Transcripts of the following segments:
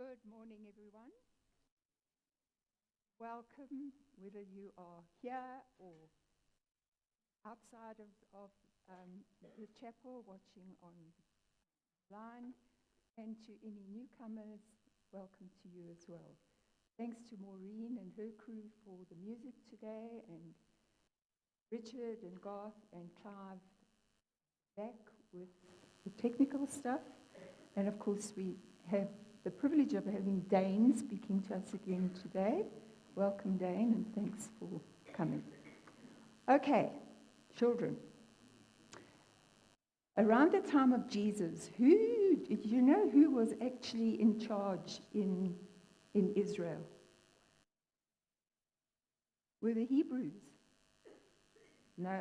Good morning, everyone. Welcome, whether you are here or outside of the chapel watching online, and to any newcomers, welcome to you as well. Thanks to Maureen and her crew for the music today, and Richard and Garth and Clive back with the technical stuff. And of course, we have the privilege of having Dane speaking to us again today. Welcome, Dane, and thanks for coming. Okay, children. Around the time of Jesus, did you know who was actually in charge in Israel? Were the Hebrews? No,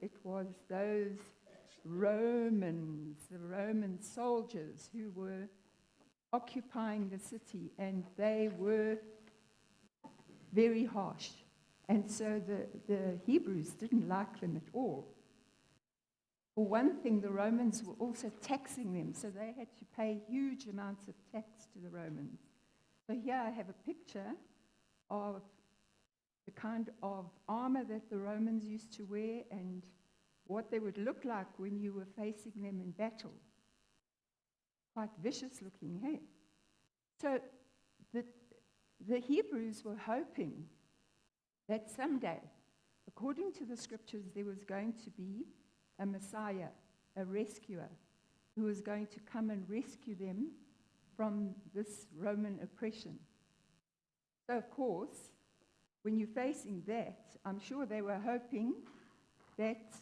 it was those Romans, the Roman soldiers who were occupying the city, and they were very harsh. And so the Hebrews didn't like them at all. For one thing, the Romans were also taxing them, so they had to pay huge amounts of tax to the Romans. So here I have a picture of the kind of armor that the Romans used to wear and what they would look like when you were facing them in battle. Quite vicious looking, hey? So the Hebrews were hoping that someday, according to the scriptures, there was going to be a Messiah, a rescuer, who was going to come and rescue them from this Roman oppression. So, of course, when you're facing that, I'm sure they were hoping that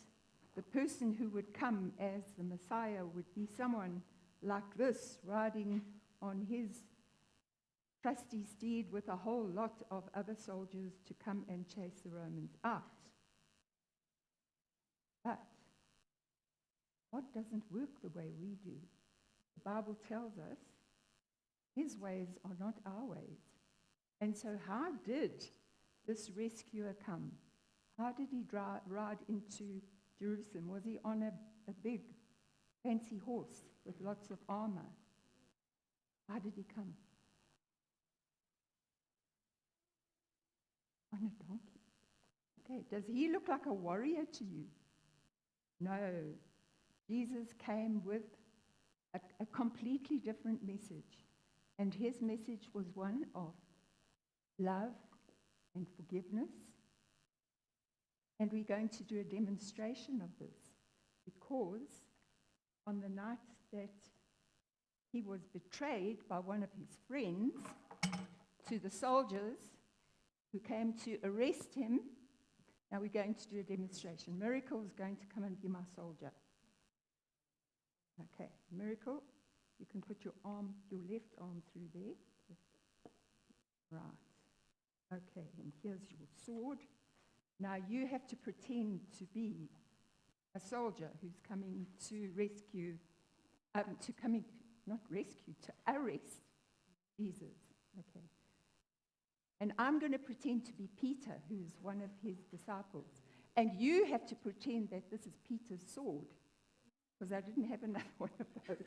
the person who would come as the Messiah would be someone like this, riding on his trusty steed with a whole lot of other soldiers to come and chase the Romans out. But God doesn't work the way we do. The Bible tells us his ways are not our ways. And so how did this rescuer come? How did he ride into Jerusalem? Was he on a big, fancy horse with lots of armor? How did he come? On a donkey. Okay, does he look like a warrior to you? No. Jesus came with a completely different message. And his message was one of love and forgiveness. And we're going to do a demonstration of this because on the night that he was betrayed by one of his friends to the soldiers who came to arrest him, now we're going to do a demonstration. Miracle is going to come and be my soldier. Okay, Miracle, you can put your left arm through there. Right. Okay, and here's your sword. Now you have to pretend to be a soldier who's coming to rescue, to arrest Jesus. Okay. And I'm going to pretend to be Peter, who's one of his disciples. And you have to pretend that this is Peter's sword, because I didn't have another one of those.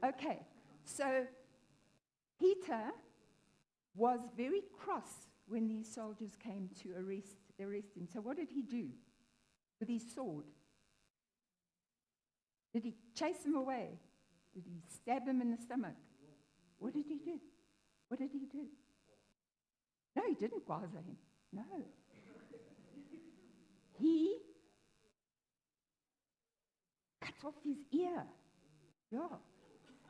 Okay, so Peter was very cross when these soldiers came to arrest him. So what did he do with his sword? Did he chase him away? Did he stab him in the stomach? What did he do? What did he do? No, he didn't gaza him. No. He cut off his ear. Yeah.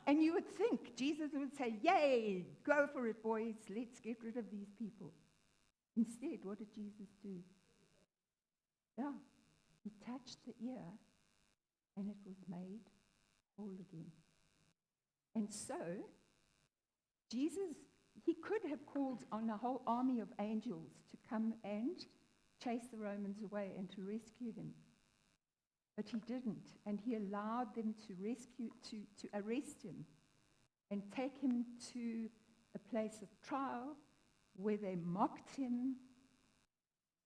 And you would think Jesus would say, yay, go for it, boys. Let's get rid of these people. Instead, what did Jesus do? Yeah. He touched the ear, and it was made whole again. And so, Jesus, he could have called on a whole army of angels to come and chase the Romans away and to rescue him. But he didn't, and he allowed them to arrest him and take him to a place of trial where they mocked him,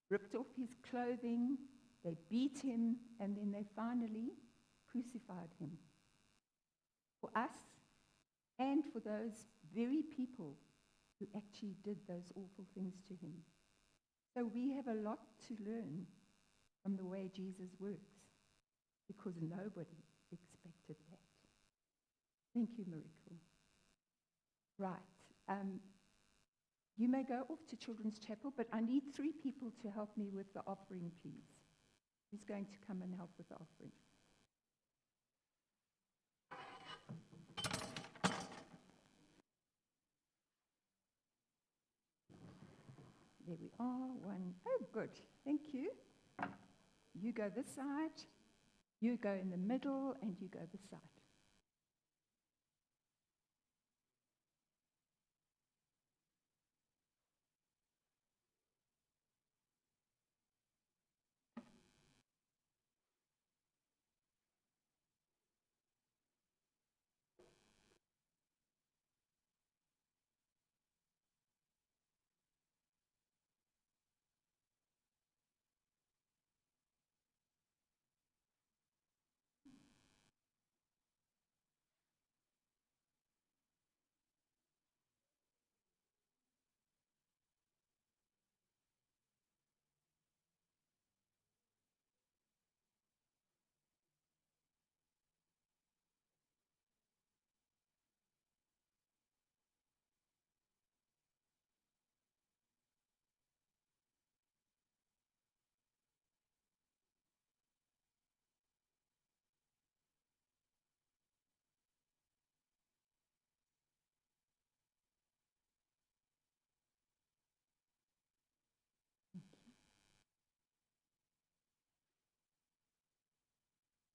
ripped off his clothing, they beat him, and then they finally crucified him. For us and for those very people who actually did those awful things to him. So we have a lot to learn from the way Jesus works, because nobody expected that. Thank you, Miracle. Right. You may go off to Children's Chapel, but I need 3 people to help me with the offering, please. Who's going to come and help with the offering? There we are. 1. Oh, good. Thank you. You go this side, you go in the middle, and you go this side.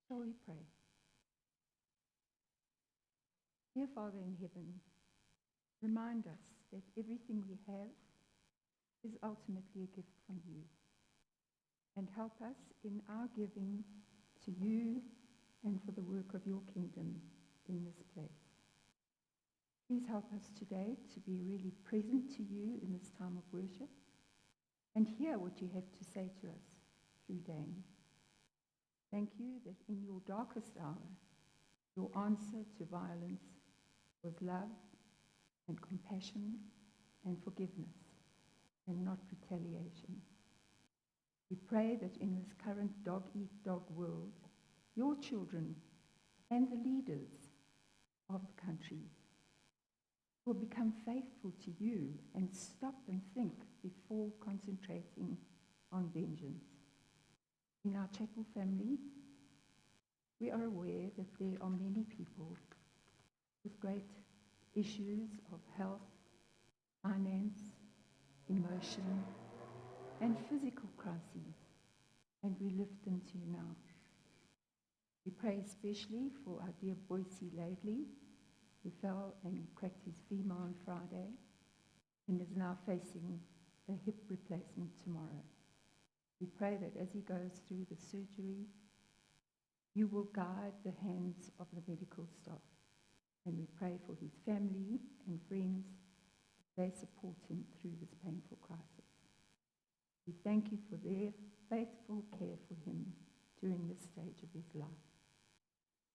Shall we pray? Dear Father in heaven, remind us that everything we have is ultimately a gift from you. And help us in our giving to you and for the work of your kingdom in this place. Please help us today to be really present to you in this time of worship and hear what you have to say to us through Dane. Thank you that in your darkest hour, your answer to violence was love and compassion and forgiveness and not retaliation. We pray that in this current dog-eat-dog world, your children and the leaders of the country will become faithful to you and stop and think before concentrating on vengeance. In our chapel family, we are aware that there are many people with great issues of health, finance, emotion, and physical crises, and we lift them to you now. We pray especially for our dear Boise Laidley, who fell and cracked his femur on Friday and is now facing a hip replacement tomorrow. We pray that as he goes through the surgery, you will guide the hands of the medical staff. And we pray for his family and friends as they support him through this painful crisis. We thank you for their faithful care for him during this stage of his life.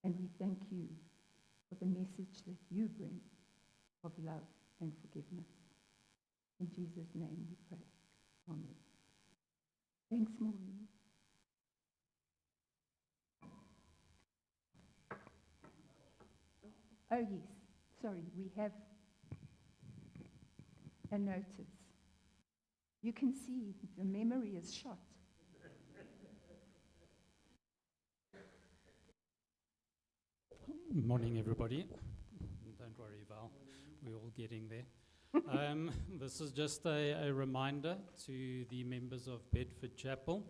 And we thank you for the message that you bring of love and forgiveness. In Jesus' name we pray. Amen. Thanks, Maureen. Oh, yes. Sorry, we have a notice. You can see the memory is shot. Morning, everybody. Don't worry, Val. We're all getting there. This is just a reminder to the members of Bedford Chapel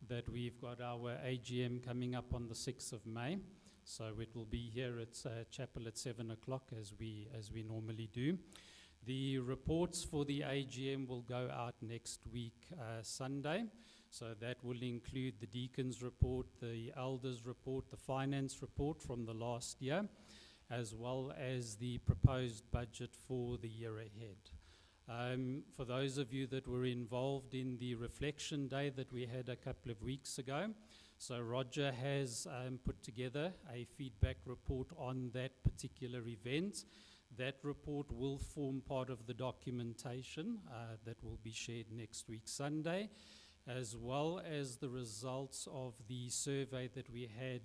that we've got our AGM coming up on the 6th of May. So it will be here at chapel at 7 o'clock as we normally do. The reports for the AGM will go out next week, Sunday. So that will include the deacons report, the elders report, the finance report from the last year, as well as the proposed budget for the year ahead. For those of you that were involved in the reflection day that we had a couple of weeks ago, so Roger has put together a feedback report on that particular event That report will form part of the documentation that will be shared next week, Sunday, as well as the results of the survey that we had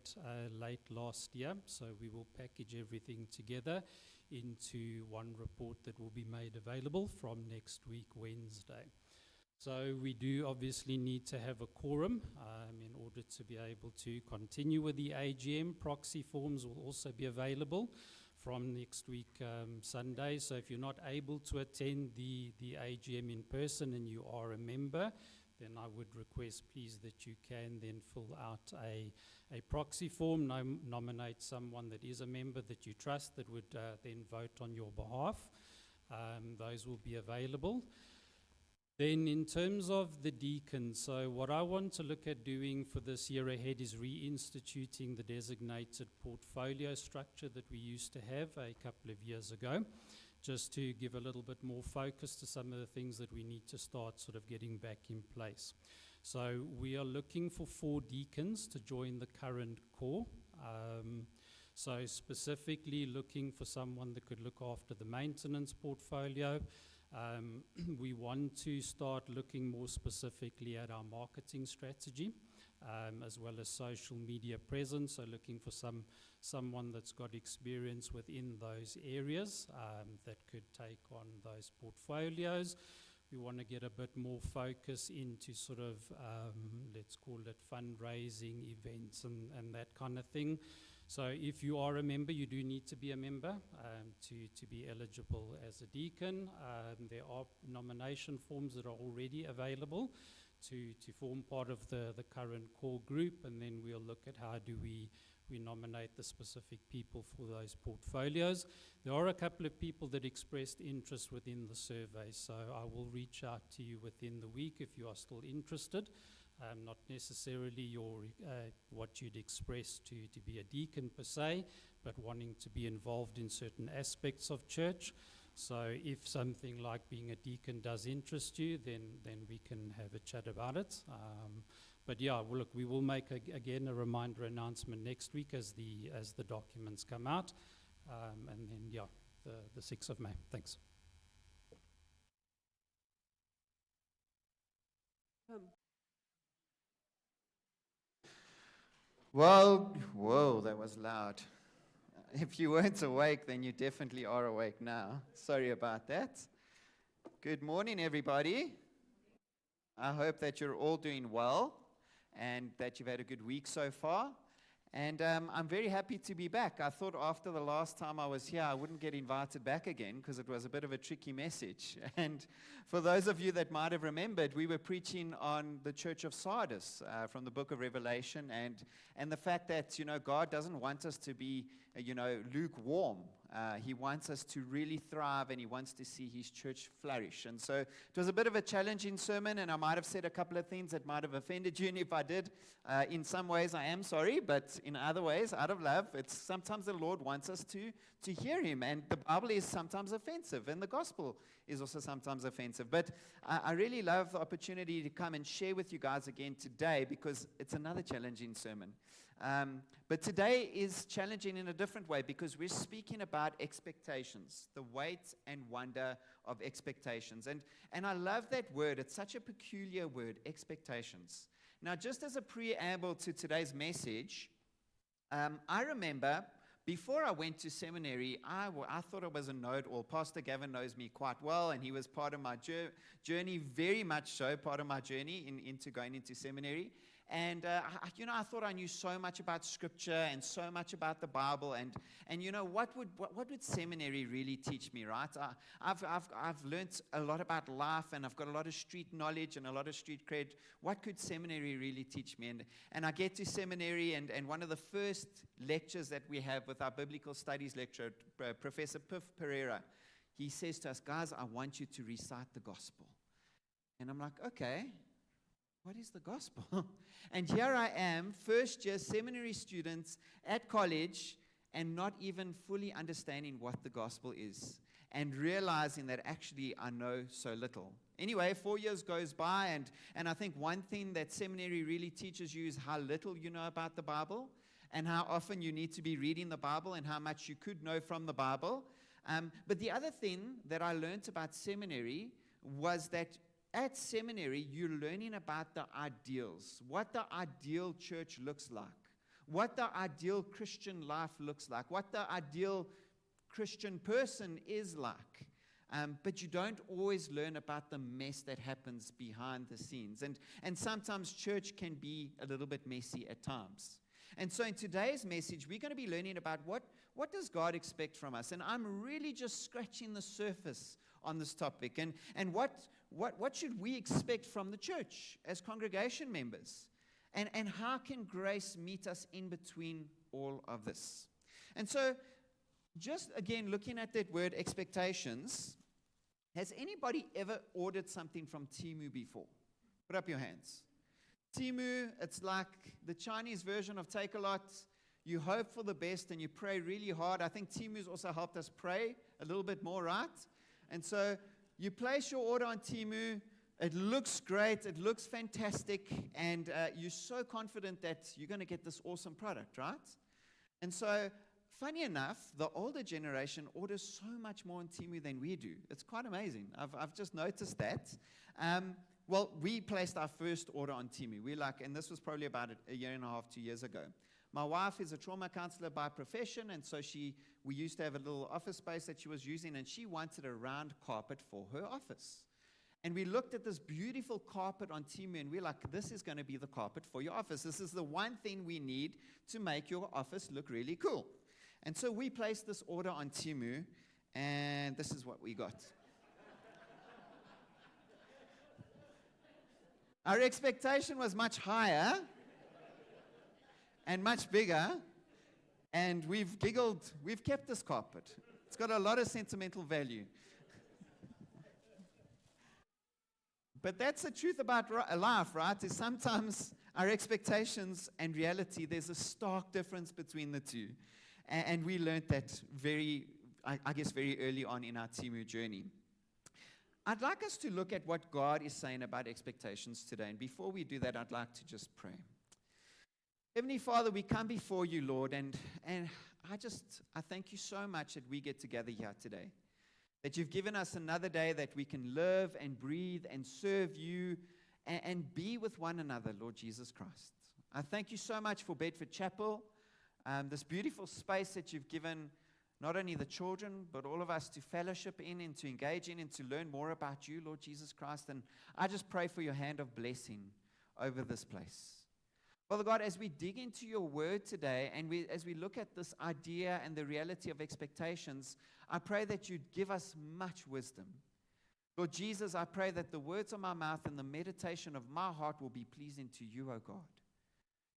late last year. So we will package everything together into one report that will be made available from next week, Wednesday. So we do obviously need to have a quorum in order to be able to continue with the AGM. Proxy forms will also be available from next week, Sunday. So if you're not able to attend the AGM in person and you are a member, then I would request, please, that you can then fill out a proxy form, nominate someone that is a member that you trust that would then vote on your behalf. Those will be available. Then in terms of the deacons, so what I want to look at doing for this year ahead is reinstituting the designated portfolio structure that we used to have a couple of years ago, just to give a little bit more focus to some of the things that we need to start sort of getting back in place. So we are looking for 4 deacons to join the current core. So specifically looking for someone that could look after the maintenance portfolio. We want to start looking more specifically at our marketing strategy, as well as social media presence. So looking for someone that's got experience within those areas that could take on those portfolios. We want to get a bit more focus into sort of, let's call it fundraising, events and that kind of thing. So if you are a member, you do need to be a member to be eligible as a deacon. There are nomination forms that are already available to form part of the current core group, and then we'll look at how do we nominate the specific people for those portfolios. There are a couple of people that expressed interest within the survey, so I will reach out to you within the week if you are still interested. Not necessarily what you'd express to be a deacon per se, but wanting to be involved in certain aspects of church. So if something like being a deacon does interest you, then we can have a chat about it. But yeah, well, look, we will make again a reminder announcement next week as the documents come out, and then yeah, the 6th of May. Thanks. Well, whoa, that was loud. If you weren't awake, then you definitely are awake now. Sorry about that. Good morning, everybody. I hope that you're all doing well and that you've had a good week so far. And I'm very happy to be back. I thought after the last time I was here, I wouldn't get invited back again because it was a bit of a tricky message. And for those of you that might have remembered, we were preaching on the church of Sardis from the book of Revelation, and the fact that, God doesn't want us to be, lukewarm. He wants us to really thrive, and he wants to see his church flourish. And so it was a bit of a challenging sermon, and I might have said a couple of things that might have offended you, and if I did, in some ways I am sorry, but in other ways, out of love, it's sometimes the Lord wants us to hear him, and the Bible is sometimes offensive, and the gospel is also sometimes offensive. But I really love the opportunity to come and share with you guys again today, because it's another challenging sermon. But today is challenging in a different way, because we're speaking about expectations, the weight and wonder of expectations. And I love that word. It's such a peculiar word, expectations. Now, just as a preamble to today's message, I remember before I went to seminary, I thought I was a know-it-all. Pastor Gavin knows me quite well, and he was part of my journey, very much so, part of my journey into going into seminary. And, I thought I knew so much about Scripture and so much about the Bible. And what would seminary really teach me, right? I've learned a lot about life, and I've got a lot of street knowledge and a lot of street cred. What could seminary really teach me? And I get to seminary, and one of the first lectures that we have with our biblical studies lecturer, Professor Piff Pereira, he says to us, guys, I want you to recite the gospel. And I'm like, okay. What is the gospel? And here I am, first year seminary students at college, and not even fully understanding what the gospel is, and realizing that actually I know so little. Anyway, 4 years goes by, and I think one thing that seminary really teaches you is how little you know about the Bible, and how often you need to be reading the Bible, and how much you could know from the Bible. But the other thing that I learned about seminary was that at seminary, you're learning about the ideals, what the ideal church looks like, what the ideal Christian life looks like, what the ideal Christian person is like. But you don't always learn about the mess that happens behind the scenes. And sometimes church can be a little bit messy at times. And so in today's message, we're going to be learning about what does God expect from us? And I'm really just scratching the surface on this topic. And what should we expect from the church as congregation members? And how can grace meet us in between all of this? And so, just again, looking at that word expectations, has anybody ever ordered something from Temu before? Put up your hands. Temu, it's like the Chinese version of Takealot. You hope for the best and you pray really hard. I think Temu's also helped us pray a little bit more, right? And so you place your order on Temu. It looks great. It looks fantastic. And you're so confident that you're going to get this awesome product, right? And so, funny enough, the older generation orders so much more on Temu than we do. It's quite amazing. I've just noticed that. Well, we placed our first order on Temu. And this was probably about a year and a half, 2 years ago. My wife is a trauma counselor by profession, and so we used to have a little office space that she was using, and she wanted a round carpet for her office. And we looked at this beautiful carpet on Temu, and we're like, this is going to be the carpet for your office. This is the one thing we need to make your office look really cool. And so we placed this order on Temu, and this is what we got. Our expectation was much higher and much bigger, and we've giggled. We've kept this carpet. It's got a lot of sentimental value. But that's the truth about life, right? Is sometimes our expectations and reality, there's a stark difference between the two. And we learned that very early on in our Temu journey. I'd like us to look at what God is saying about expectations today. And before we do that, I'd like to just pray. Heavenly Father, we come before you, Lord, and I thank you so much that we get together here today. That you've given us another day that we can live and breathe and serve you and be with one another, Lord Jesus Christ. I thank you so much for Bedford Chapel, this beautiful space that you've given not only the children, but all of us to fellowship in and to engage in and to learn more about you, Lord Jesus Christ. And I just pray for your hand of blessing over this place. Father God, as we dig into your word today and as we look at this idea and the reality of expectations, I pray that you'd give us much wisdom. Lord Jesus, I pray that the words of my mouth and the meditation of my heart will be pleasing to you, O God.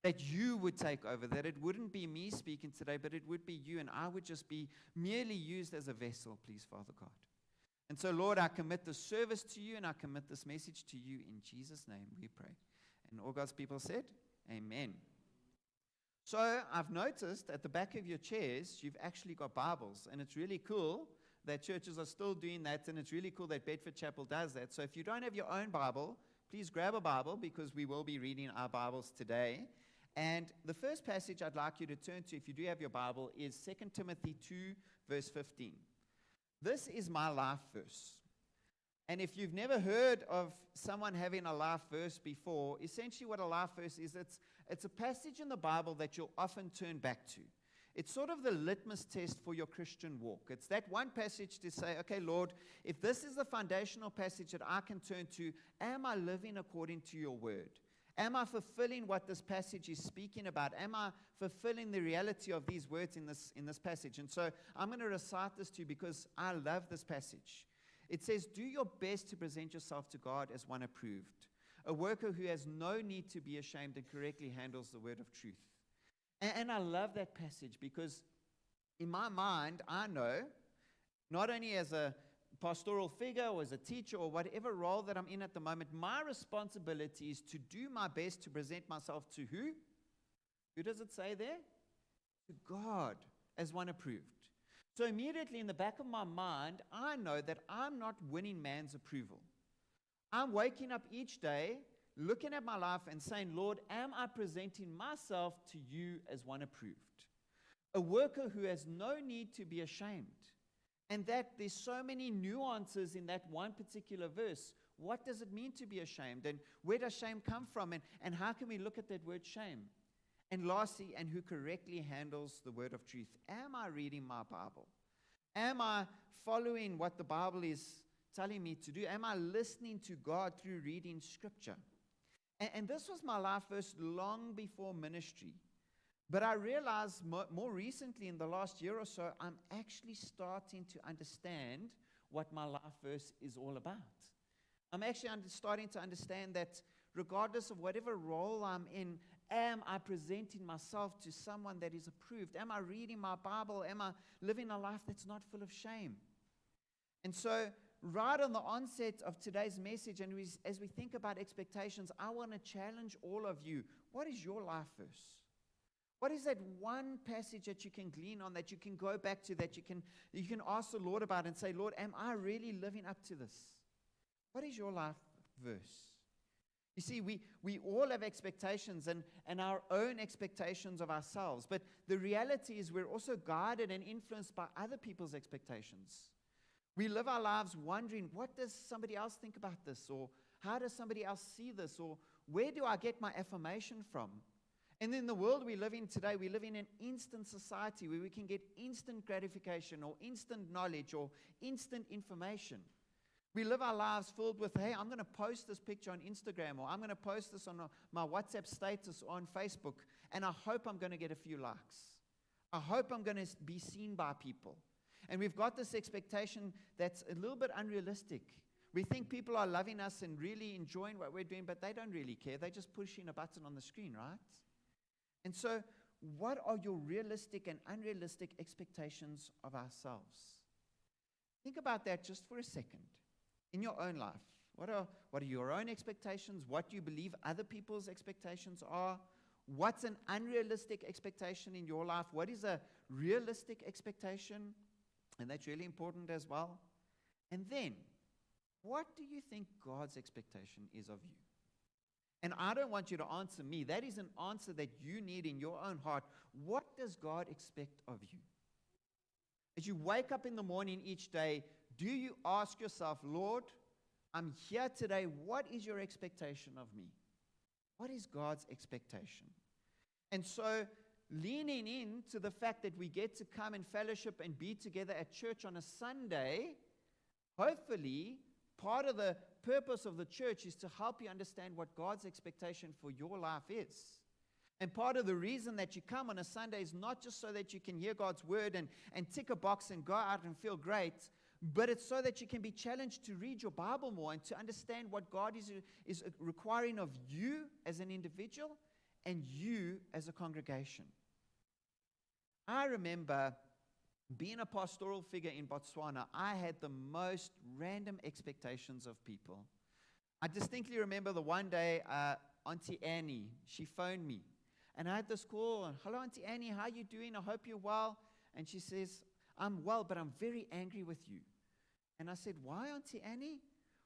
That you would take over, that it wouldn't be me speaking today, but it would be you, and I would just be merely used as a vessel, please, Father God. And so, Lord, I commit this service to you, and I commit this message to you. In Jesus' name we pray. And all God's people said, amen. So I've noticed at the back of your chairs, you've actually got Bibles, and it's really cool that churches are still doing that, and it's really cool that Bedford Chapel does that. So if you don't have your own Bible, please grab a Bible, because we will be reading our Bibles today. And the first passage I'd like you to turn to, if you do have your Bible, is 2 Timothy 2, verse 15. This is my life verse. And if you've never heard of someone having a life verse before, essentially what a life verse is, it's a passage in the Bible that you'll often turn back to. It's sort of the litmus test for your Christian walk. It's that one passage to say, okay, Lord, if this is the foundational passage that I can turn to, am I living according to your word? Am I fulfilling what this passage is speaking about? Am I fulfilling the reality of these words in this passage? And so I'm going to recite this to you because I love this passage. It says, do your best to present yourself to God as one approved, a worker who has no need to be ashamed and correctly handles the word of truth. And I love that passage because in my mind, I know, not only as a pastoral figure or as a teacher or whatever role that I'm in at the moment, my responsibility is to do my best to present myself to who? Who does it say there? To God as one approved. So immediately in the back of my mind, I know that I'm not winning man's approval. I'm waking up each day, looking at my life and saying, Lord, am I presenting myself to you as one approved? A worker who has no need to be ashamed And that there's so many nuances in that one particular verse. What does it mean to be ashamed? And where does shame come from? And how can we look at that word shame? And lastly, and who correctly handles the word of truth? Am I reading my Bible? Am I following what the Bible is telling me to do? Am I listening to God through reading Scripture? And this was my life verse long before ministry. But I realized more recently, in the last year or so, I'm actually starting to understand what my life verse is all about. I'm actually starting to understand that regardless of whatever role I'm in, am I presenting myself to someone that is approved? Am I reading my Bible? Am I living a life that's not full of shame? And so, right on the onset of today's message, and as we think about expectations, I want to challenge all of you. What is your life verse? What is that one passage that you can glean on, that you can go back to, that you can ask the Lord about and say, Lord, am I really living up to this? What is your life verse? You see, we all have expectations and our own expectations of ourselves. But the reality is we're also guided and influenced by other people's expectations. We live our lives wondering, what does somebody else think about this? Or how does somebody else see this? Or where do I get my affirmation from? And in the world we live in today, we live in an instant society where we can get instant gratification or instant knowledge or instant information. We live our lives filled with, hey, I'm going to post this picture on Instagram, or I'm going to post this on my WhatsApp status or on Facebook, and I hope I'm going to get a few likes. I hope I'm going to be seen by people. And we've got this expectation that's a little bit unrealistic. We think people are loving us and really enjoying what we're doing, but they don't really care. They're just pushing a button on the screen, right? And so, what are your realistic and unrealistic expectations of ourselves? Think about that just for a second. In your own life, what are your own expectations? What do you believe other people's expectations are? What's an unrealistic expectation in your life? What is a realistic expectation? And that's really important as well. And then, what do you think God's expectation is of you? And I don't want you to answer me. That is an answer that you need in your own heart. What does God expect of you? As you wake up in the morning each day, do you ask yourself, Lord, I'm here today. What is your expectation of me? What is God's expectation? And so, leaning into the fact that we get to come and fellowship and be together at church on a Sunday, hopefully, part of the purpose of the church is to help you understand what God's expectation for your life is. And part of the reason that you come on a Sunday is not just so that you can hear God's word and tick a box and go out and feel great, but it's so that you can be challenged to read your Bible more and to understand what God is requiring of you as an individual and you as a congregation. I remember being a pastoral figure in Botswana, I had the most random expectations of people. I distinctly remember the one day, Auntie Annie, she phoned me. And I had this call, hello Auntie Annie, how are you doing? I hope you're well. And she says, I'm well, but I'm very angry with you. And I said, why, Auntie Annie?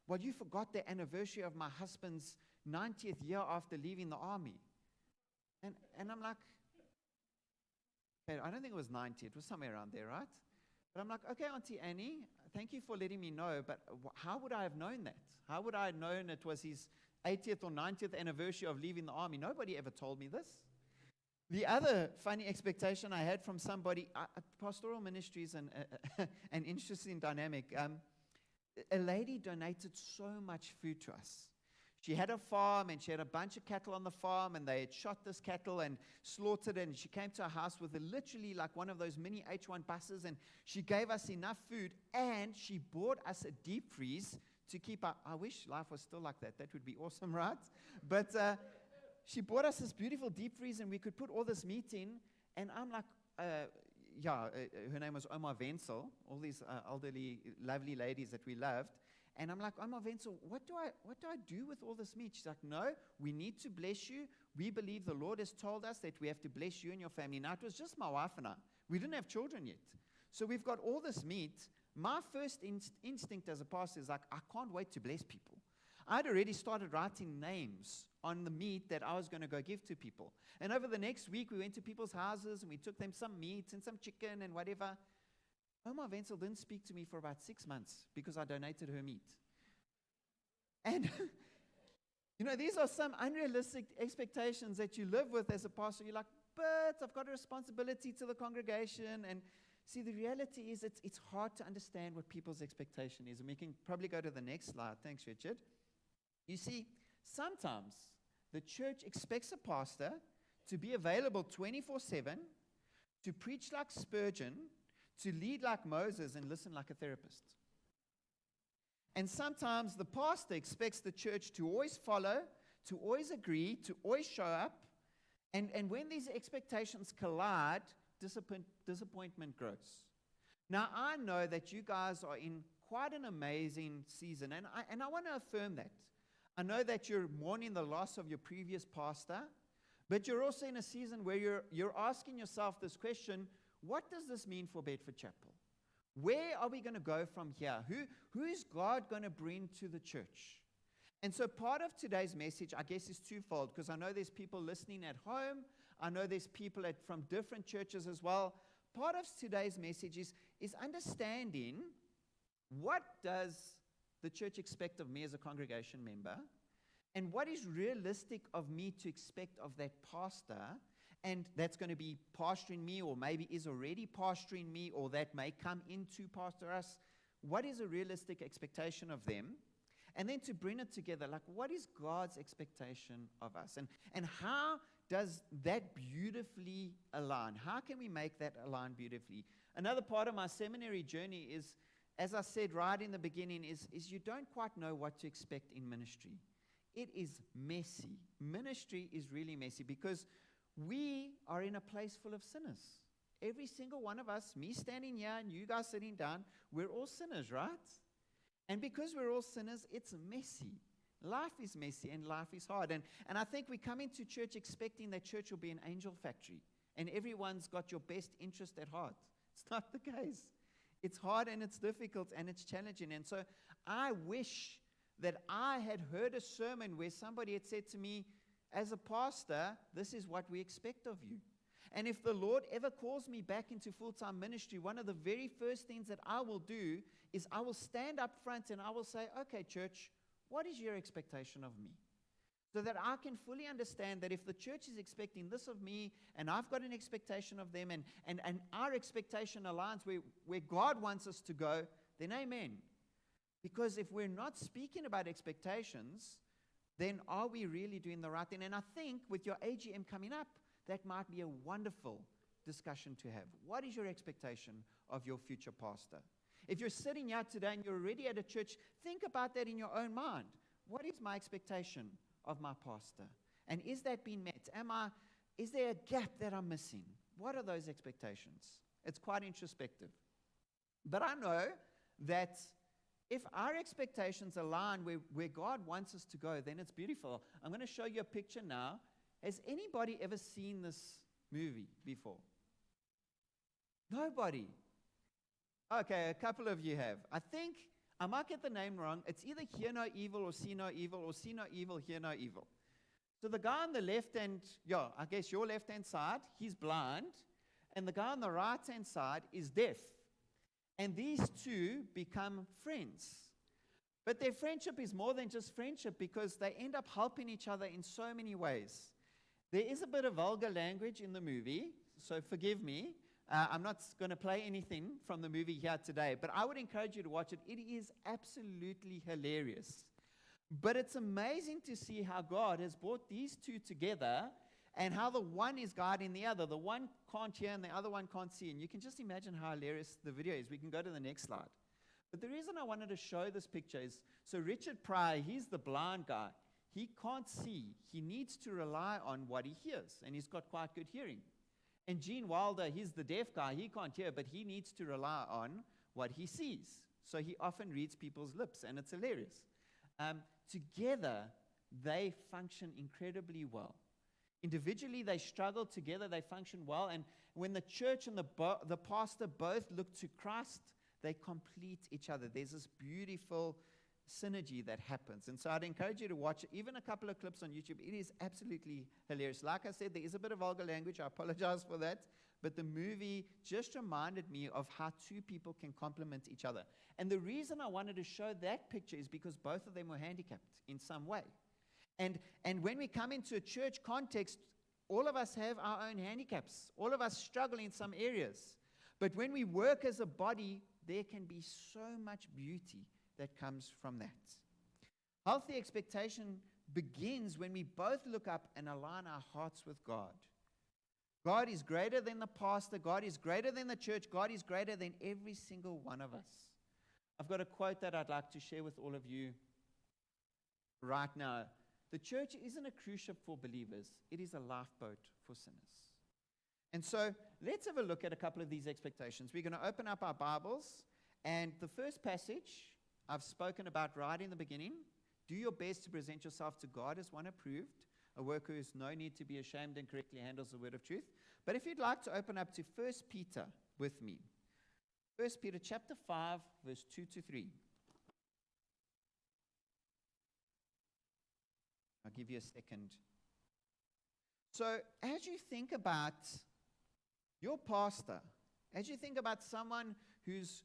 Well, you forgot the anniversary of my husband's 90th year after leaving the army. And I'm like, I don't think it was 90. It was somewhere around there, right? But I'm like, okay, Auntie Annie, thank you for letting me know, but how would I have known that? How would I have known it was his 80th or 90th anniversary of leaving the army? Nobody ever told me this. The other funny expectation I had from somebody, pastoral ministries and an interesting dynamic, a lady donated so much food to us. She had a farm, and she had a bunch of cattle on the farm, and they had shot this cattle and slaughtered it, and she came to our house with literally like one of those mini H1 buses, and she gave us enough food, and she bought us a deep freeze to keep our, I wish life was still like that. That would be awesome, right? But she bought us this beautiful deep freeze, and we could put all this meat in, and I'm like, her name was Oma Wenzel, all these elderly, lovely ladies that we loved. And I'm like, Oma Wenzel, what do I do with all this meat? She's like, no, we need to bless you. We believe the Lord has told us that we have to bless you and your family. Now, it was just my wife and I. We didn't have children yet. So we've got all this meat. My first instinct as a pastor is like, I can't wait to bless people. I'd already started writing names on the meat that I was going to go give to people. And over the next week, we went to people's houses, and we took them some meat and some chicken and whatever. Omar Wenzel didn't speak to me for about 6 months because I donated her meat. And, these are some unrealistic expectations that you live with as a pastor. You're like, but I've got a responsibility to the congregation. And see, the reality is it's hard to understand what people's expectation is. And we can probably go to the next slide. Thanks, Richard. You see, sometimes the church expects a pastor to be available 24/7, to preach like Spurgeon, to lead like Moses, and listen like a therapist. And sometimes the pastor expects the church to always follow, to always agree, to always show up. And when these expectations collide, disappointment grows. Now, I know that you guys are in quite an amazing season, and I want to affirm that. I know that you're mourning the loss of your previous pastor, but you're also in a season where you're asking yourself this question: what does this mean for Bedford Chapel? Where are we going to go from here? Who is God going to bring to the church? And so part of today's message, I guess, is twofold, because I know there's people listening at home. I know there's people from different churches as well. Part of today's message is understanding, what does the church expect of me as a congregation member? And what is realistic of me to expect of that pastor? And that's going to be pastoring me, or maybe is already pastoring me, or that may come into pastor us. What is a realistic expectation of them? And then to bring it together, like, what is God's expectation of us? And how does that beautifully align? How can we make that align beautifully? Another part of my seminary journey is, as I said right in the beginning, is you don't quite know what to expect in ministry. It is messy. Ministry is really messy because we are in a place full of sinners. Every single one of us, me standing here and you guys sitting down, we're all sinners, right? And because we're all sinners, it's messy. Life is messy and life is hard. And I think we come into church expecting that church will be an angel factory and everyone's got your best interest at heart. It's not the case. It's hard and it's difficult and it's challenging. And so I wish that I had heard a sermon where somebody had said to me, as a pastor, this is what we expect of you. And if the Lord ever calls me back into full-time ministry, one of the very first things that I will do is I will stand up front and I will say, okay, church, what is your expectation of me? So that I can fully understand that if the church is expecting this of me and I've got an expectation of them and our expectation aligns where God wants us to go, then amen. Because if we're not speaking about expectations, then are we really doing the right thing? And I think with your AGM coming up, that might be a wonderful discussion to have. What is your expectation of your future pastor? If you're sitting here today and you're already at a church, think about that in your own mind. What is my expectation of my pastor? And is that being met? Is there a gap that I'm missing? What are those expectations? It's quite introspective. But I know that if our expectations align where God wants us to go, then it's beautiful. I'm going to show you a picture now. Has anybody ever seen this movie before? Nobody. Okay, a couple of you have. I think, I might get the name wrong. It's either Hear No Evil or See No Evil, or See No Evil, Hear No Evil. So the guy on the left-hand, I guess your left-hand side, he's blind. And the guy on the right-hand side is deaf. And these two become friends. But their friendship is more than just friendship because they end up helping each other in so many ways. There is a bit of vulgar language in the movie, so forgive me. I'm not going to play anything from the movie here today, but I would encourage you to watch it. It is absolutely hilarious. But it's amazing to see how God has brought these two together and how the one is guiding the other. The one can't hear and the other one can't see. And you can just imagine how hilarious the video is. We can go to the next slide. But the reason I wanted to show this picture is, so Richard Pryor, he's the blind guy. He can't see. He needs to rely on what he hears, and he's got quite good hearing. And Gene Wilder, he's the deaf guy. He can't hear, but he needs to rely on what he sees. So he often reads people's lips, and it's hilarious. Together, they function incredibly well. Individually, they struggle. Together, they function well. And when the church and the pastor both look to Christ, they complete each other. There's this beautiful synergy that happens. And so I'd encourage you to watch even a couple of clips on YouTube. It is absolutely hilarious. Like I said, there is a bit of vulgar language. I apologize for that. But the movie just reminded me of how two people can complement each other. And the reason I wanted to show that picture is because both of them were handicapped in some way. And when we come into a church context, all of us have our own handicaps. All of us struggle in some areas. But when we work as a body, there can be so much beauty that comes from that. Healthy expectation begins when we both look up and align our hearts with God. God is greater than the pastor. God is greater than the church. God is greater than every single one of us. I've got a quote that I'd like to share with all of you right now. The church isn't a cruise ship for believers. It is a lifeboat for sinners. And so let's have a look at a couple of these expectations. We're going to open up our Bibles. And the first passage I've spoken about right in the beginning. Do your best to present yourself to God as one approved, a worker who has no need to be ashamed and correctly handles the word of truth. But if you'd like to open up to 1 Peter with me. 1 Peter chapter 5, verse 2 to 3. I'll give you a second. So as you think about your pastor, as you think about someone who's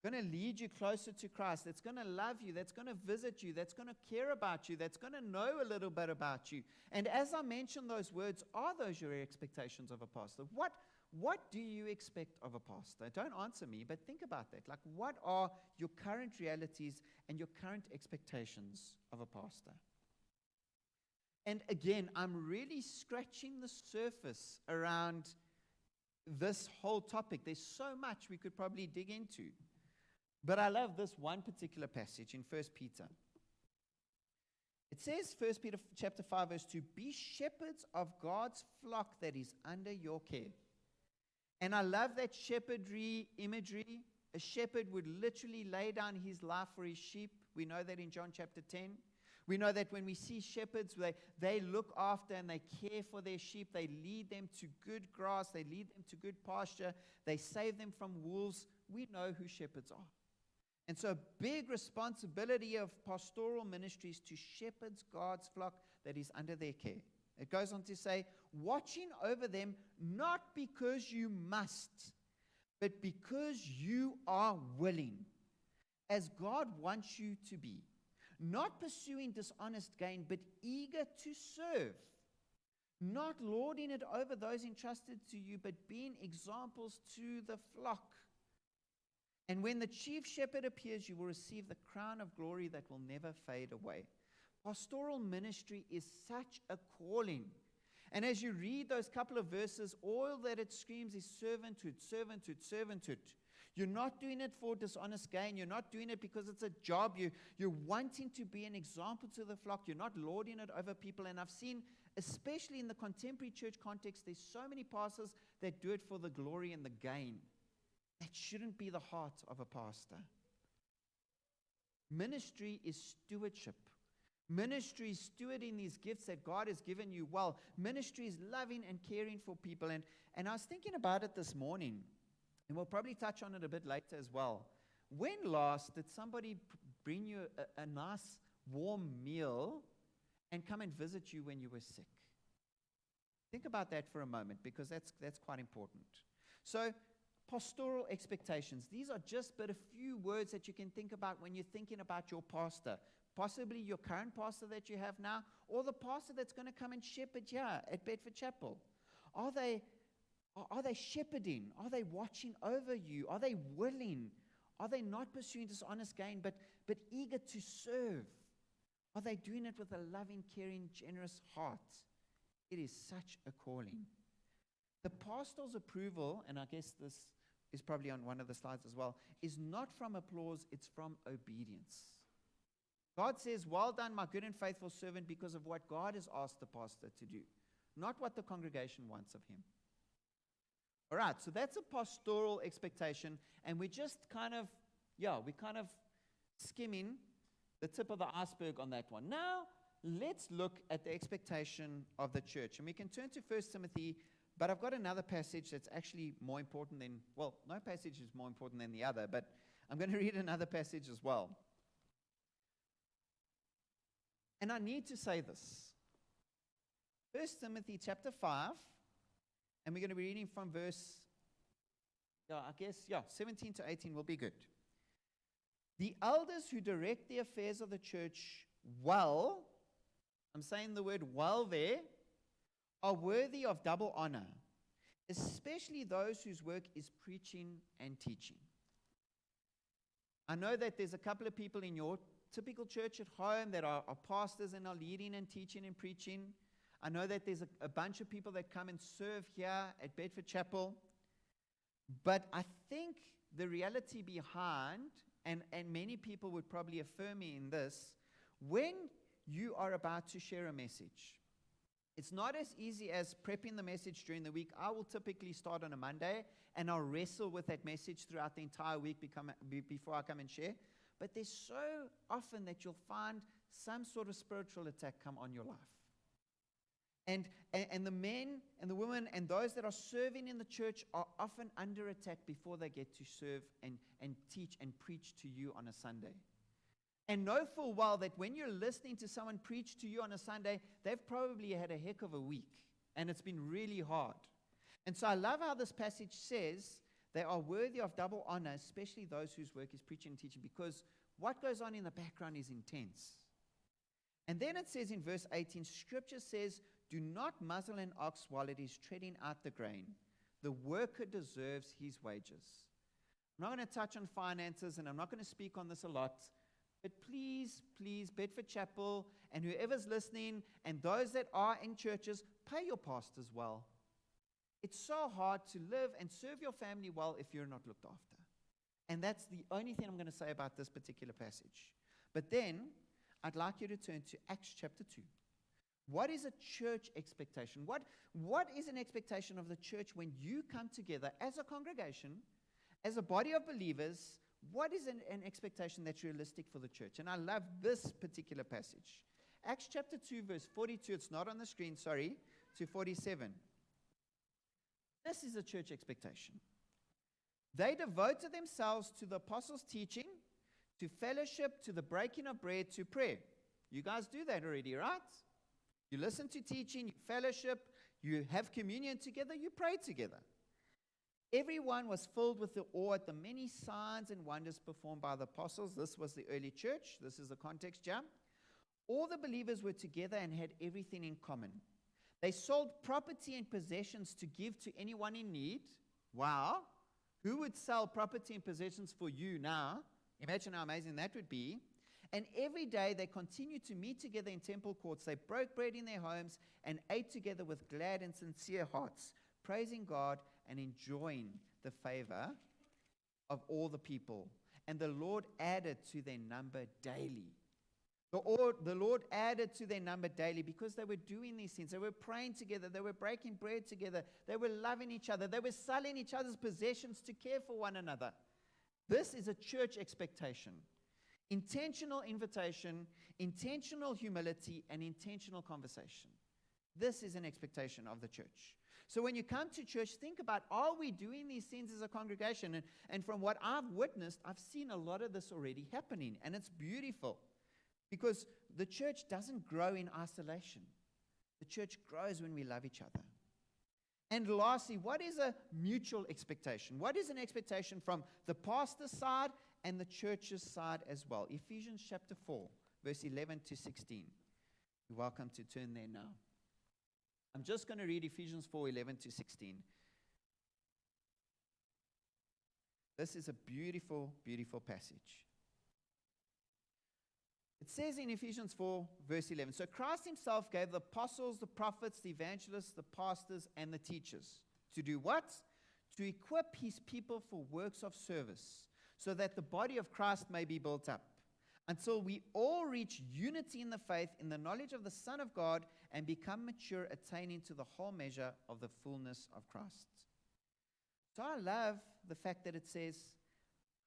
going to lead you closer to Christ, that's going to love you, that's going to visit you, that's going to care about you, that's going to know a little bit about you. And as I mentioned those words, are those your expectations of a pastor? What do you expect of a pastor? Don't answer me, but think about that. Like, what are your current realities and your current expectations of a pastor? And again, I'm really scratching the surface around this whole topic. There's so much we could probably dig into. But I love this one particular passage in 1 Peter. It says, 1 Peter chapter 5, verse 2, be shepherds of God's flock that is under your care. And I love that shepherdry imagery. A shepherd would literally lay down his life for his sheep. We know that in John chapter 10. We know that when we see shepherds, they look after and they care for their sheep. They lead them to good grass. They lead them to good pasture. They save them from wolves. We know who shepherds are. And so a big responsibility of pastoral ministry is to shepherd God's flock that is under their care. It goes on to say, watching over them, not because you must, but because you are willing, as God wants you to be. Not pursuing dishonest gain, but eager to serve. Not lording it over those entrusted to you, but being examples to the flock. And when the chief shepherd appears, you will receive the crown of glory that will never fade away. Pastoral ministry is such a calling. And as you read those couple of verses, all that it screams is servanthood, servanthood, servanthood. You're not doing it for dishonest gain. You're not doing it because it's a job. You're wanting to be an example to the flock. You're not lording it over people. And I've seen, especially in the contemporary church context, there's so many pastors that do it for the glory and the gain. That shouldn't be the heart of a pastor. Ministry is stewardship. Ministry is stewarding these gifts that God has given you well. Ministry is loving and caring for people. And I was thinking about it this morning, and we'll probably touch on it a bit later as well. When last did somebody bring you a nice warm meal and come and visit you when you were sick? Think about that for a moment, because that's quite important. So, pastoral expectations. These are just but a few words that you can think about when you're thinking about your pastor. Possibly your current pastor that you have now, or the pastor that's going to come and shepherd here at Bedford Chapel. Are they shepherding? Are they watching over you? Are they willing? Are they not pursuing dishonest gain, but eager to serve? Are they doing it with a loving, caring, generous heart? It is such a calling. The pastor's approval, and I guess this is probably on one of the slides as well, is not from applause, it's from obedience. God says, well done, my good and faithful servant, because of what God has asked the pastor to do, not what the congregation wants of him. All right, so that's a pastoral expectation, and we're just kind of skimming the tip of the iceberg on that one. Now, let's look at the expectation of the church, and we can turn to 1 Timothy. But I've got another passage that's actually more important than, well, no passage is more important than the other, but I'm going to read another passage as well. And I need to say this. 1 Timothy chapter 5, and we're going to be reading from verse, 17 to 18 will be good. The elders who direct the affairs of the church well, I'm saying the word well there, are worthy of double honor, especially those whose work is preaching and teaching. I know that there's a couple of people in your typical church at home that are pastors and are leading and teaching and preaching. I know that there's a bunch of people that come and serve here at Bedford Chapel. But I think the reality behind, and many people would probably affirm me in this, when you are about to share a message, it's not as easy as prepping the message during the week. I will typically start on a Monday, and I'll wrestle with that message throughout the entire week before I come and share. But there's so often that you'll find some sort of spiritual attack come on your life. And the men and the women and those that are serving in the church are often under attack before they get to serve and teach and preach to you on a Sunday. And know full well that when you're listening to someone preach to you on a Sunday, they've probably had a heck of a week, and it's been really hard. And so I love how this passage says they are worthy of double honor, especially those whose work is preaching and teaching, because what goes on in the background is intense. And then it says in verse 18, Scripture says, do not muzzle an ox while it is treading out the grain. The worker deserves his wages. I'm not going to touch on finances, and I'm not going to speak on this a lot. But please, Bedford Chapel and whoever's listening and those that are in churches, pay your pastors well. It's so hard to live and serve your family well if you're not looked after. And that's the only thing I'm going to say about this particular passage. But then, I'd like you to turn to Acts chapter 2. What is a church expectation? What is an expectation of the church when you come together as a congregation, as a body of believers? What is an expectation that's realistic for the church? And I love this particular passage. Acts chapter 2, verse 42. It's not on the screen, sorry, to 47. This is a church expectation. They devoted themselves to the apostles' teaching, to fellowship, to the breaking of bread, to prayer. You guys do that already, right? You listen to teaching, you fellowship, you have communion together, you pray together. Everyone was filled with the awe at the many signs and wonders performed by the apostles. This was the early church. This is the context jump. All the believers were together and had everything in common. They sold property and possessions to give to anyone in need. Wow. Who would sell property and possessions for you now? Imagine how amazing that would be. And every day they continued to meet together in temple courts. They broke bread in their homes and ate together with glad and sincere hearts, praising God and enjoying the favor of all the people. And the Lord added to their number daily. The Lord added to their number daily because they were doing these things. They were praying together. They were breaking bread together. They were loving each other. They were selling each other's possessions to care for one another. This is a church expectation. Intentional invitation, intentional humility, and intentional conversation. This is an expectation of the church. So when you come to church, think about, are we doing these things as a congregation? And from what I've witnessed, I've seen a lot of this already happening, and it's beautiful. Because the church doesn't grow in isolation. The church grows when we love each other. And lastly, what is a mutual expectation? What is an expectation from the pastor's side and the church's side as well? Ephesians chapter 4, verse 11 to 16. You're welcome to turn there now. I'm just going to read Ephesians 4, 11 to 16. This is a beautiful, beautiful passage. It says in Ephesians 4, verse 11, so Christ himself gave the apostles, the prophets, the evangelists, the pastors, and the teachers. To do what? To equip his people for works of service, so that the body of Christ may be built up, until we all reach unity in the faith, in the knowledge of the Son of God, and become mature, attaining to the whole measure of the fullness of Christ. So I love the fact that it says,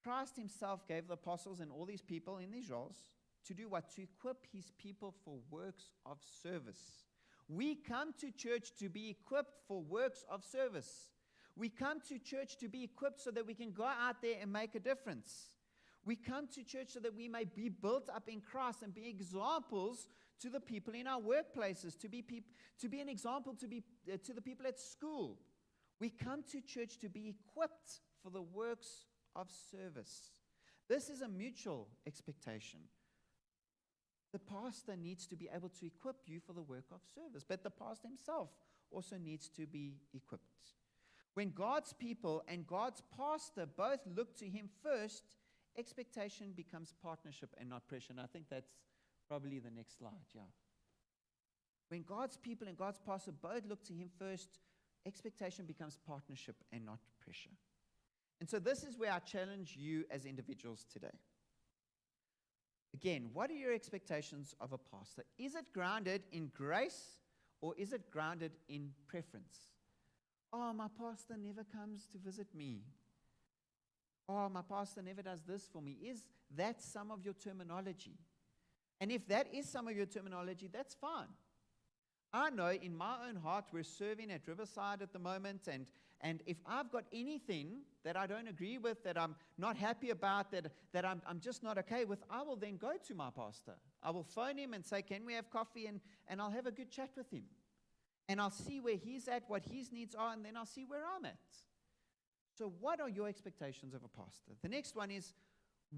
Christ himself gave the apostles and all these people in these roles to do what? To equip his people for works of service. We come to church to be equipped for works of service. We come to church to be equipped so that we can go out there and make a difference. We come to church so that we may be built up in Christ and be examples to the people in our workplaces, to be an example to the people at school. We come to church to be equipped for the works of service. This is a mutual expectation. The pastor needs to be able to equip you for the work of service, but the pastor himself also needs to be equipped. When God's people and God's pastor both look to him first, expectation becomes partnership and not pressure. And I think that's probably the next slide, yeah. When God's people and God's pastor both look to him first, expectation becomes partnership and not pressure. And so this is where I challenge you as individuals today. Again, what are your expectations of a pastor? Is it grounded in grace or is it grounded in preference? Oh, my pastor never comes to visit me. Oh, my pastor never does this for me. Is that some of your terminology? And if that is some of your terminology, that's fine. I know in my own heart we're serving at Riverside at the moment, and if I've got anything that I don't agree with, that I'm not happy about, that I'm just not okay with, I will then go to my pastor. I will phone him and say, can we have coffee? And I'll have a good chat with him. And I'll see where he's at, what his needs are, and then I'll see where I'm at. So what are your expectations of a pastor? The next one is,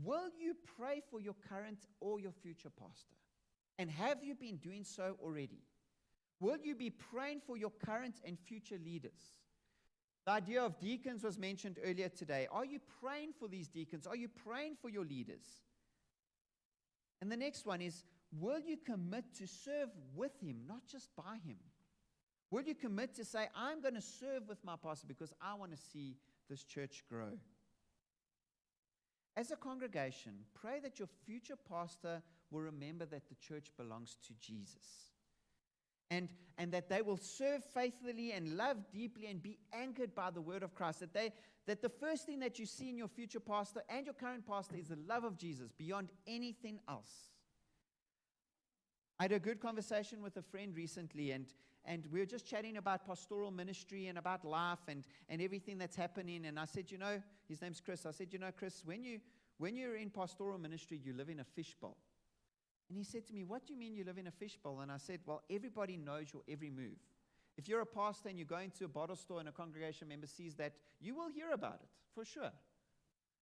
will you pray for your current or your future pastor? And have you been doing so already? Will you be praying for your current and future leaders? The idea of deacons was mentioned earlier today. Are you praying for these deacons? Are you praying for your leaders? And the next one is, will you commit to serve with him, not just by him? Will you commit to say, I'm going to serve with my pastor because I want to see this church grow? As a congregation, pray that your future pastor will remember that the church belongs to Jesus. And that they will serve faithfully and love deeply and be anchored by the word of Christ. That the first thing that you see in your future pastor and your current pastor is the love of Jesus beyond anything else. I had a good conversation with a friend recently, and we were just chatting about pastoral ministry and about life and everything that's happening. And I said, his name's Chris. I said, Chris, when you're in pastoral ministry, you live in a fishbowl. And he said to me, what do you mean you live in a fishbowl? And I said, well, everybody knows your every move. If you're a pastor and you go into a bottle store and a congregation member sees that, you will hear about it, for sure.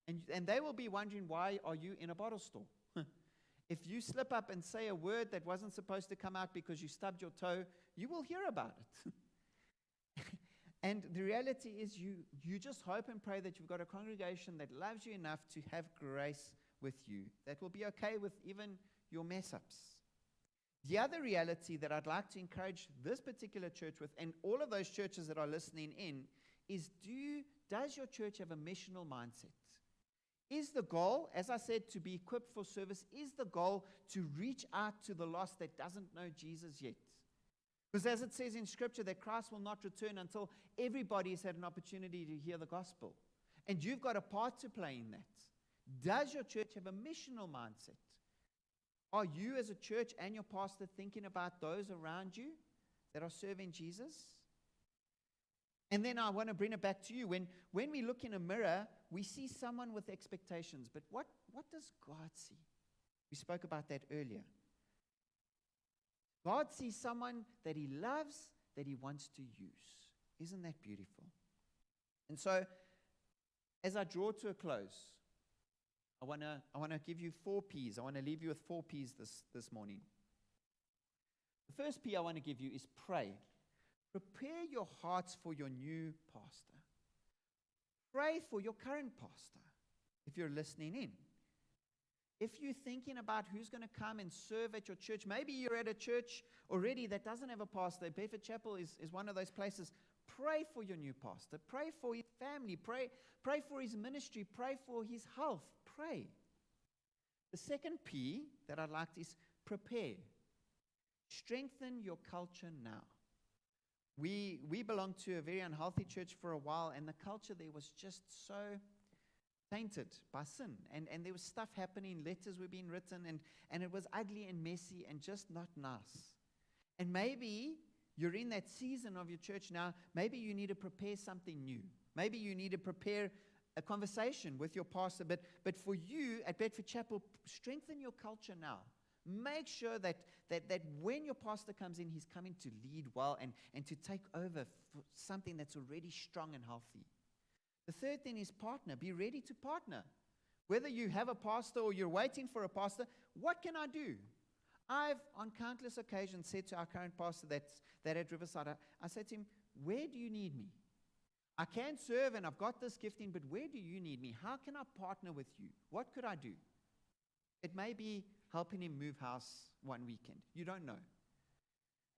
And they will be wondering, why are you in a bottle store? If you slip up and say a word that wasn't supposed to come out because you stubbed your toe, you will hear about it. And the reality is you just hope and pray that you've got a congregation that loves you enough to have grace with you, that will be okay with even your mess-ups. The other reality that I'd like to encourage this particular church with, and all of those churches that are listening in, is does your church have a missional mindset? Is the goal, as I said, to be equipped for service? Is the goal to reach out to the lost that doesn't know Jesus yet? Because as it says in Scripture, that Christ will not return until everybody has had an opportunity to hear the gospel. And you've got a part to play in that. Does your church have a missional mindset? Are you as a church and your pastor thinking about those around you that are serving Jesus? And then I want to bring it back to you. When we look in a mirror, we see someone with expectations. But what does God see? We spoke about that earlier. God sees someone that he loves, that he wants to use. Isn't that beautiful? And so, as I draw to a close, I want to give you 4 P's. I want to leave you with 4 P's this morning. The first P I want to give you is pray. Prepare your hearts for your new pastor. Pray for your current pastor, if you're listening in. If you're thinking about who's going to come and serve at your church, maybe you're at a church already that doesn't have a pastor. Bedford Chapel is one of those places. Pray for your new pastor. Pray for his family. Pray for his ministry. Pray for his health. Pray. The second P that I'd like is prepare. Strengthen your culture now. We belonged to a very unhealthy church for a while, and the culture there was just so tainted by sin. And there was stuff happening, letters were being written, and it was ugly and messy and just not nice. And maybe you're in that season of your church now. Maybe you need to prepare something new. Maybe you need to prepare a conversation with your pastor. But for you at Bedford Chapel, strengthen your culture now. Make sure that when your pastor comes in, he's coming to lead well and to take over for something that's already strong and healthy. The third thing is partner. Be ready to partner. Whether you have a pastor or you're waiting for a pastor, what can I do? I've, on countless occasions, said to our current pastor that at Riverside, I said to him, where do you need me? I can serve and I've got this gifting, but where do you need me? How can I partner with you? What could I do? It may be helping him move house one weekend. You don't know.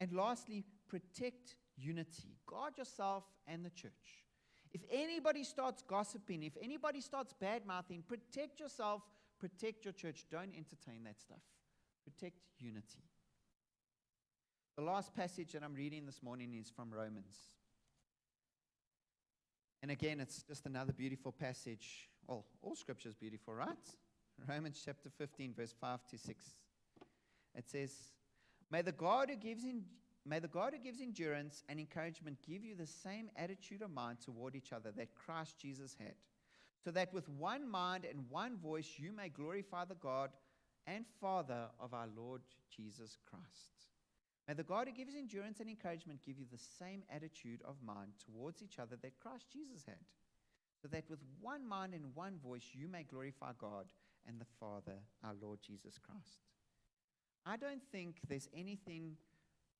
And lastly, protect unity. Guard yourself and the church. If anybody starts gossiping, if anybody starts bad-mouthing, protect yourself, protect your church. Don't entertain that stuff. Protect unity. The last passage that I'm reading this morning is from Romans. And again, it's just another beautiful passage. Well, all scripture is beautiful, right? Romans chapter 15, verse 5 to 6. It says, May the God who gives endurance and encouragement give you the same attitude of mind toward each other that Christ Jesus had, so that with one mind and one voice you may glorify the God and Father of our Lord Jesus Christ. May the God who gives endurance and encouragement give you the same attitude of mind towards each other that Christ Jesus had, so that with one mind and one voice you may glorify God and the Father, our Lord Jesus Christ. I don't think there's anything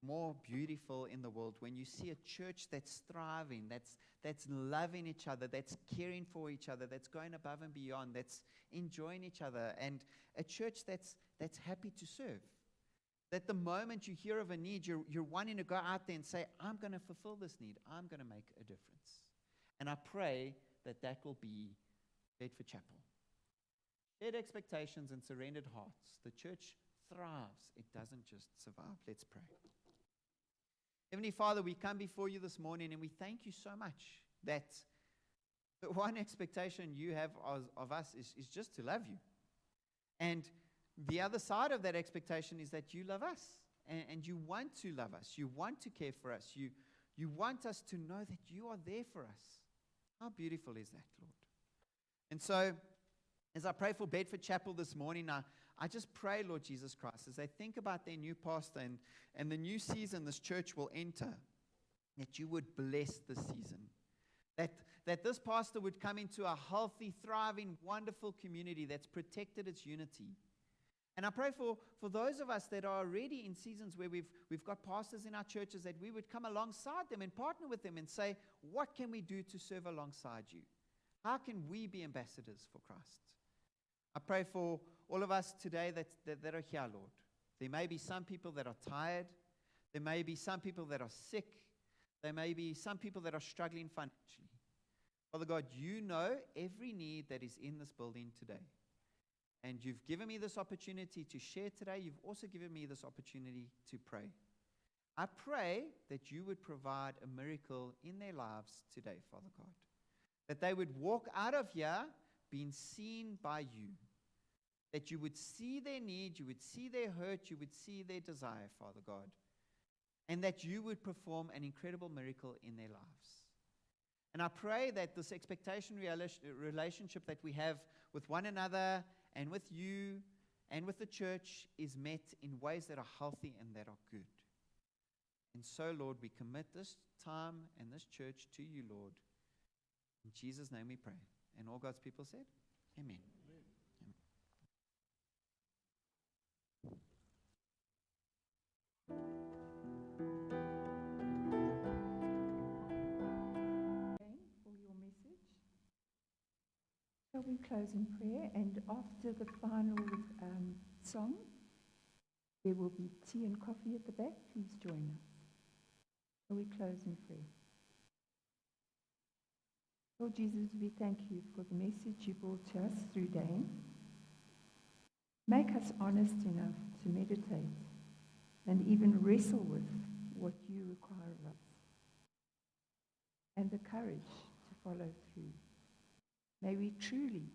more beautiful in the world when you see a church that's thriving, that's loving each other, that's caring for each other, that's going above and beyond, that's enjoying each other, and a church that's happy to serve. That the moment you hear of a need, you're wanting to go out there and say, I'm going to fulfill this need. I'm going to make a difference. And I pray that will be Bedford Chapel. Shared expectations and surrendered hearts. The church thrives. It doesn't just survive. Let's pray. Heavenly Father, we come before you this morning and we thank you so much that the one expectation you have of us is just to love you. And the other side of that expectation is that you love us and you want to love us. You want to care for us. You want us to know that you are there for us. How beautiful is that, Lord? And so, as I pray for Bedford Chapel this morning, I just pray, Lord Jesus Christ, as they think about their new pastor and the new season this church will enter, that you would bless this season. That this pastor would come into a healthy, thriving, wonderful community that's protected its unity. And I pray for those of us that are already in seasons where we've got pastors in our churches, that we would come alongside them and partner with them and say, what can we do to serve alongside you? How can we be ambassadors for Christ? I pray for all of us today that are here, Lord. There may be some people that are tired. There may be some people that are sick. There may be some people that are struggling financially. Father God, you know every need that is in this building today. And you've given me this opportunity to share today. You've also given me this opportunity to pray. I pray that you would provide a miracle in their lives today, Father God. That they would walk out of here being seen by you. That you would see their need, you would see their hurt, you would see their desire, Father God. And that you would perform an incredible miracle in their lives. And I pray that this expectation relationship that we have with one another and with you and with the church is met in ways that are healthy and that are good. And so, Lord, we commit this time and this church to you, Lord. In Jesus' name we pray. And all God's people said, Amen. For your message. Shall we close in prayer? And after the final song, there will be tea and coffee at the back. Please join us. Shall we close in prayer? Lord Jesus, we thank you for the message you brought to us through Dane. Make us honest enough to meditate and even wrestle with what you require of us, and the courage to follow through. May we truly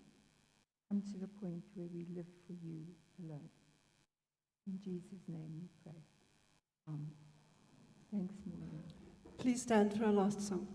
come to the point where we live for you alone. In Jesus' name we pray. Amen. Thanks, Maureen. Please stand for our last song.